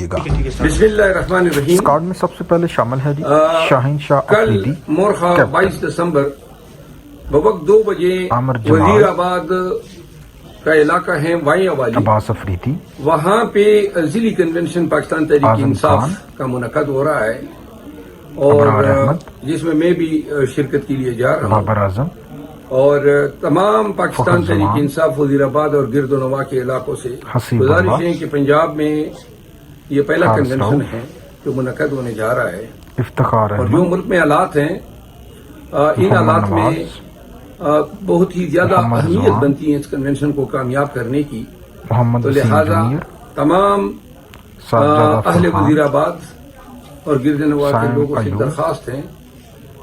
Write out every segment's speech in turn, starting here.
گا۔ بسم اللہ الرحمن الرحیم۔ اس کارڈ میں سب سے پہلے شامل ہے شاہین شاہ کل افریدی، مورخہ 22 دسمبر بوقت 2 بجے عامر جمال، وزیر آباد کا علاقہ ہے وائیں والی، عباس افریدی، وہاں پہ ضلعی کنونشن پاکستان تحریک اعظم انصاف خان کا منعقد ہو رہا ہے ابرار اور احمد، جس میں میں بھی شرکت کے لیے جا رہا ہوں، بابر اعظم، اور تمام پاکستان فخر تحریک زمان، انصاف وزیر آباد اور گرد و نواح کے علاقوں سے حسیب گزارش اللہ، ہے کہ پنجاب میں یہ پہلا حارث کنونشن راؤف، ہے جو منعقد ہونے جا رہا ہے، افتخار اور جو احمد، ملک میں حالات ہیں ان محمد حالات میں نواز، بہت ہی زیادہ محمد اہمیت زمان، بنتی ہے اس کنونشن کو کامیاب کرنے کی، محمد تو وسیم لہذا جونیئر، تمام ساجدہ اہل فرحان، وزیر آباد اور گرد نواح کے سائم لوگوں سے ایوب، درخواست ہے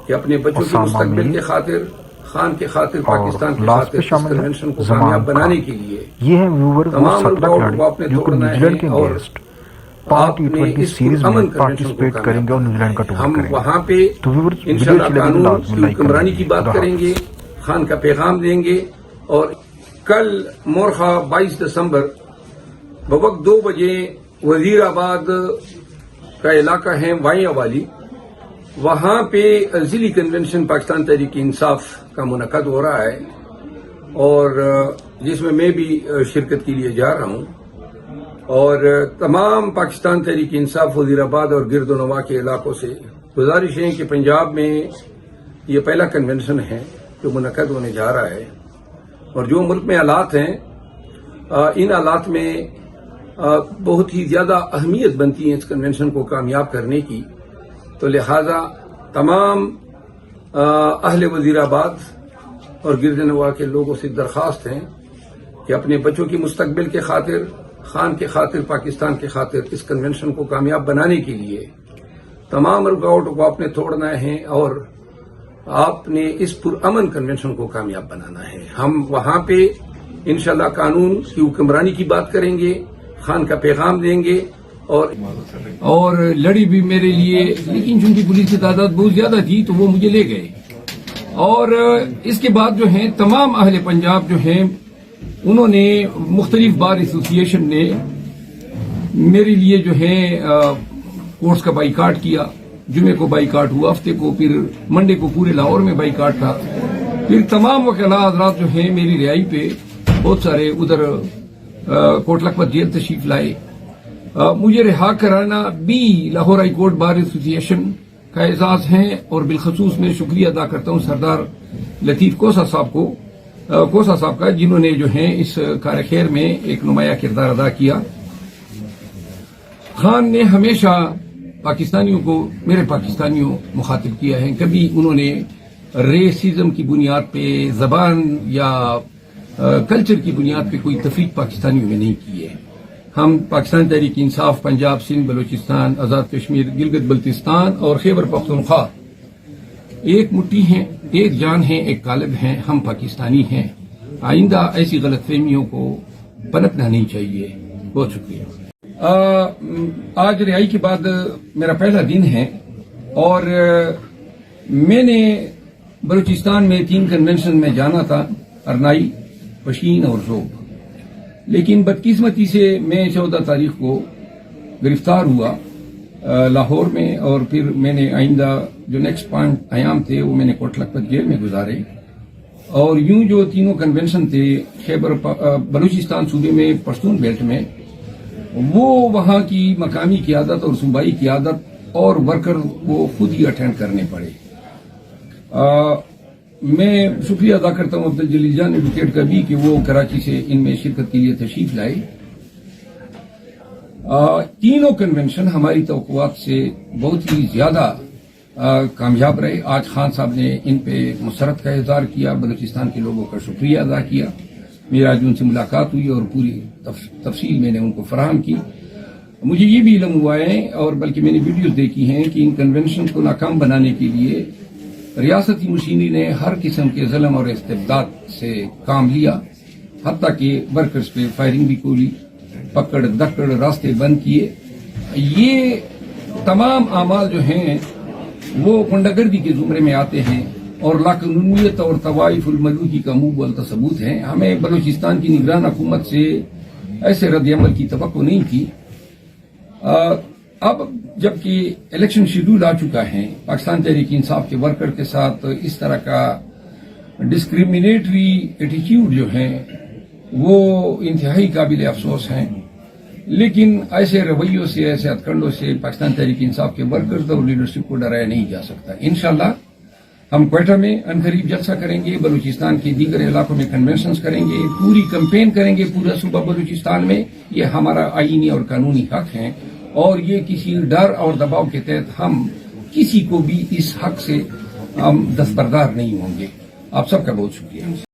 کہ اپنے بچوں کے اسامہ مستقبل میر، کے خاطر، خان کے خاطر، اور پاکستان کی لاسٹ خاطر پہ اس شامل ہے کنونشن کو زمان کامیاب بنانے خان۔ کے لیے یہ ہیں ویور وہ تمام 17 رکاوٹ کھلاڑی کو آپ نے جو کہ توڑنا نیوزی ہے لینڈ کے اور اگینسٹ پانچ آپ نے T20 اس سیریز میں پرامن کنونشن کو پارٹیسپیٹ کریں کامیاب گے اور نیوزی بنانا لینڈ کا ہے۔ ٹور ہم کریں گے۔ وہاں پہ تو ویور ویڈیو انشاءاللہ چلے گی تو قانون لازمی کی لائک حکمرانی کریں کی گے۔ بات خدا کریں گے، حافظ۔ خان کا پیغام دیں گے، اور کل مورخہ 22 دسمبر بوقت 2 بجے وزیر آباد کا علاقہ ہے وائیں والی، وہاں پہ ضلعی کنونشن پاکستان تحریک انصاف کا منعقد ہو رہا ہے اور جس میں میں بھی شرکت کے لیے جا رہا ہوں، اور تمام پاکستان تحریک انصاف وزیر آباد اور گرد و نواح کے علاقوں سے گزارش ہے کہ پنجاب میں یہ پہلا کنونشن ہے جو منعقد ہونے جا رہا ہے، اور جو ملک میں حالات ہیں ان حالات میں بہت ہی زیادہ اہمیت بنتی ہے اس کنونشن کو کامیاب کرنے کی، تو لہذا تمام اہل وزیر آباد اور گرد نواح کے لوگوں سے درخواست ہے کہ اپنے بچوں کی مستقبل کے خاطر، خان کے خاطر، پاکستان کے خاطر اس کنونشن کو کامیاب بنانے کے لیے تمام رکاوٹوں کو آپ نے توڑنا ہے اور آپ نے اس پرامن کنونشن کو کامیاب بنانا ہے۔ ہم وہاں پہ انشاءاللہ قانون کی حکمرانی کی بات کریں گے، خان کا پیغام دیں گے، اور لڑی بھی میرے لیے، لیکن چونکہ پولیس کی تعداد بہت زیادہ تھی تو وہ مجھے لے گئے، اور اس کے بعد جو ہیں تمام اہل پنجاب جو ہیں انہوں نے مختلف بار ایسوسی ایشن نے میرے لیے جو ہے کورس کا بائیکاٹ کیا، جمعے کو بائیکاٹ ہوا، ہفتے کو، پھر منڈے کو پورے لاہور میں بائیکاٹ تھا، پھر تمام وکلاء حضرات جو ہیں میری رہائی پہ بہت سارے ادھر کوٹ لکھپت جیل تشریف لائے۔ مجھے رہا کرانا بھی لاہور ہائی کورٹ بار ایسوسی ایشن کا اعزاز ہے، اور بالخصوص میں شکریہ ادا کرتا ہوں سردار لطیف کوسا صاحب کا، جنہوں نے جو ہے اس کار خیر میں ایک نمایاں کردار ادا کیا۔ خان نے ہمیشہ پاکستانیوں کو، میرے پاکستانیوں مخاطب کیا ہے، کبھی انہوں نے ریسزم کی بنیاد پہ، زبان یا کلچر کی بنیاد پہ کوئی تفریق پاکستانیوں میں نہیں کی ہے۔ ہم پاکستان تحریک انصاف پنجاب، سندھ، بلوچستان، آزاد کشمیر، گلگت بلتستان اور خیبر پختونخوا ایک مٹھی ہیں، ایک جان ہیں، ایک قالب ہیں، ہم پاکستانی ہیں۔ آئندہ ایسی غلط فہمیوں کو پنپنا نہیں چاہیے۔ بہت شکریہ۔ آج رہائی کے بعد میرا پہلا دن ہے، اور میں نے بلوچستان میں 3 کنونشن میں جانا تھا، ارنائی، پشین اور ذوب، لیکن بدقسمتی سے میں 14 تاریخ کو گرفتار ہوا لاہور میں، اور پھر میں نے آئندہ جو نیکسٹ 5 ایام تھے وہ میں نے کوٹ لکھپت جیل میں گزارے، اور یوں جو تینوں کنونشن تھے خیبر بلوچستان صوبے میں پشتون بیلٹ میں، وہ وہاں کی مقامی قیادت اور صوبائی قیادت اور ورکر کو خود ہی اٹینڈ کرنے پڑے۔ میں شکریہ ادا کرتا ہوں عبدالجلیل جان ایڈوکیٹ کا بھی کہ وہ کراچی سے ان میں شرکت کے لیے تشریف لائے۔ تینوں کنونشن ہماری توقعات سے بہت ہی زیادہ کامیاب رہے۔ آج خان صاحب نے ان پہ مسرت کا اظہار کیا، بلوچستان کے لوگوں کا شکریہ ادا کیا۔ میری آج ان سے ملاقات ہوئی اور پوری تفصیل میں نے ان کو فراہم کی۔ مجھے یہ بھی علم ہوا ہے، اور بلکہ میں نے ویڈیوز دیکھی ہیں، کہ ان کنونشن کو ناکام بنانے کے لیے ریاستی مشینری نے ہر قسم کے ظلم اور استبداد سے کام لیا، حتیٰ کہ ورکرز پہ فائرنگ بھی کولی، پکڑ دکڑ، راستے بند کیے۔ یہ تمام اعمال جو ہیں وہ کنڈہ گردی کے زمرے میں آتے ہیں، اور لاقانونیت اور طوائف الملوکی کا منہ بولتا ثبوت ہے۔ ہمیں بلوچستان کی نگران حکومت سے ایسے رد عمل کی توقع نہیں تھی۔ اب جبکہ الیکشن شیڈول آ چکا ہے، پاکستان تحریک انصاف کے ورکر کے ساتھ اس طرح کا ڈسکریمنیٹری ایٹیٹیوڈ جو ہے وہ انتہائی قابل افسوس ہیں، لیکن ایسے رویوں سے، ایسے ہتھ کنڈوں سے پاکستان تحریک انصاف کے ورکرز اور لیڈرشپ کو ڈرایا نہیں جا سکتا۔ انشاءاللہ ہم کوئٹہ میں عنقریب جلسہ کریں گے، بلوچستان کے دیگر علاقوں میں کنونشنز کریں گے، پوری کمپین کریں گے پورا صوبہ بلوچستان میں۔ یہ ہمارا آئینی اور قانونی حق ہے، اور یہ کسی ڈر اور دباؤ کے تحت ہم کسی کو بھی اس حق سے ہم دستبردار نہیں ہوں گے۔ آپ سب کا بہت شکریہ۔